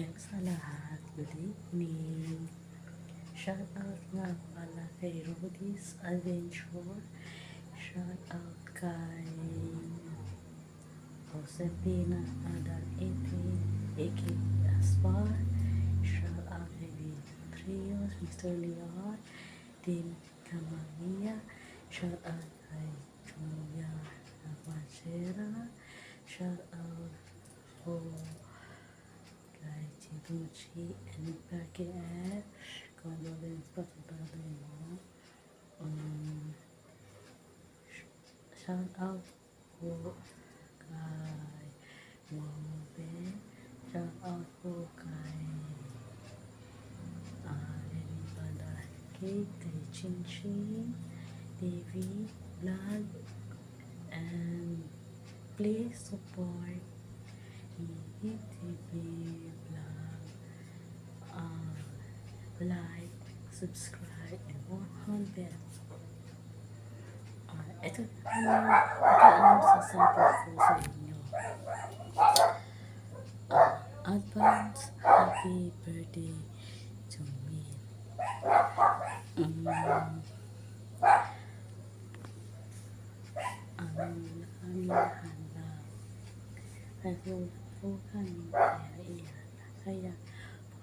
Hello sa lahat. Good evening. Shout out nga pala kay Rudy's Adventure. Shout out kay Josefina Adal 18, A.K. Aspar. Shout out kay Trios, Mr. Leon, Team Camamia. Shout out kay Julia Navacera. Shout out po kay Chibuchi and Becky Ash. Condolence pa sa brother mo. Shout out po kay Mobe. Shout out po kay Lenny Badaki, kay Chinchin, TV, Vlog, and please support TV Vlog, like, subscribe, and work on bell. Ito ang sasabi ko sa inyo. Advance happy birthday to me. Ang aming handa. Kasi po kami kaya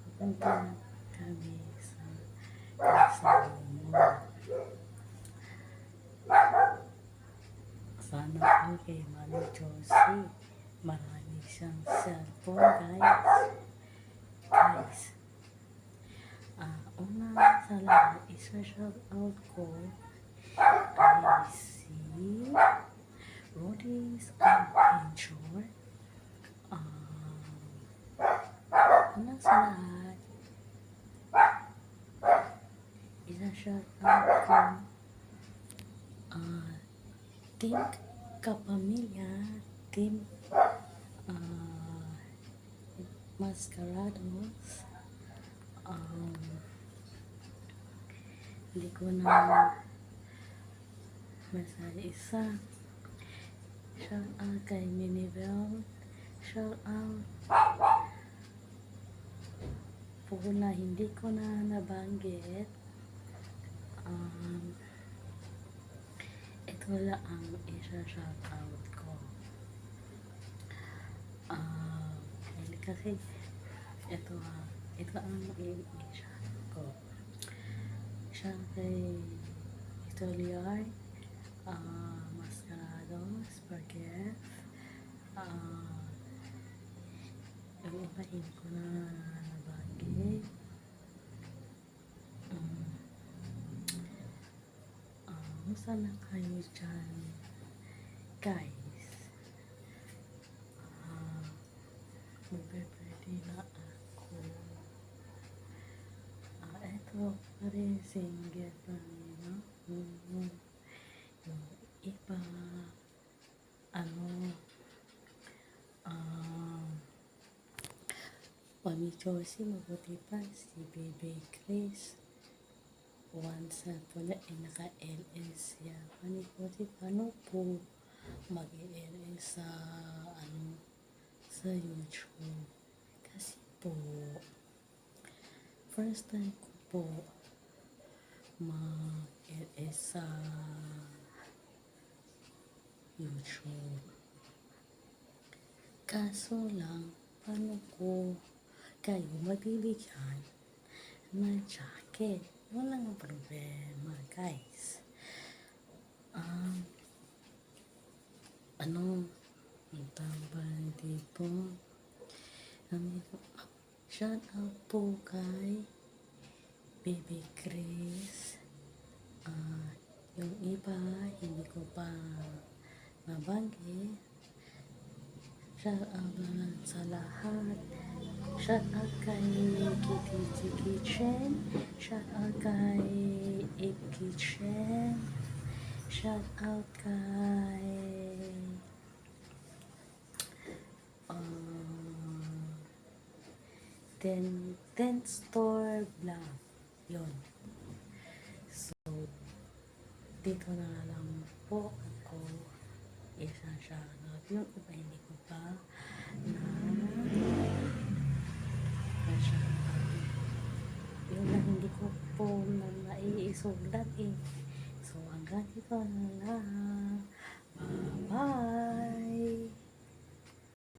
pupunta kami sa kasama. Sana po kay Mami Josie. Marami siyang cellphone, guys. Una sa lahat, isa-shout out ko ay si Rudy's Adventure. Una sa lahat, isa-shout out ko Team Kapamilya, Team Mascarados. Hindi ko na masaya isa. Shout out kay Minivel. Shout out po na hindi ko na nabanggit. Ito lang ang isa-shout out ko. Kasi ito ang i-shout ko. Shout kay Itoliar, Mascarados, Spaghetti, yung iba hindi ko na nabanggit. Musta na kayo dyan, guys? Magpe-pwede na ako. Eto pa rin, single pa rin, no? Yung iba, Mami Josie, mabuti pa, si Baby Chris. Once po na naka-LS siya. Mabuti paano po mag-LS sa YouTube. Kasi po, first time ko po mag-LS sa YouTube. Kaso lang, paano ko kayo mabibigyan ng jacket? Walang problema, guys. Ang tambal dito. Shout out po kay Baby Chris. Yung iba, hindi ko pa nabanggit. Shout out naman sa lahat. Shout out kay Kitty Kitchen. Shout out kay Ape Kitchen. Shout out kay Ten Store Vlog. Yun. So, dito na lang po ako isa-shoutout. Yung iba hindi ko pa na po na naiisulat eh. So hanggang dito na lang.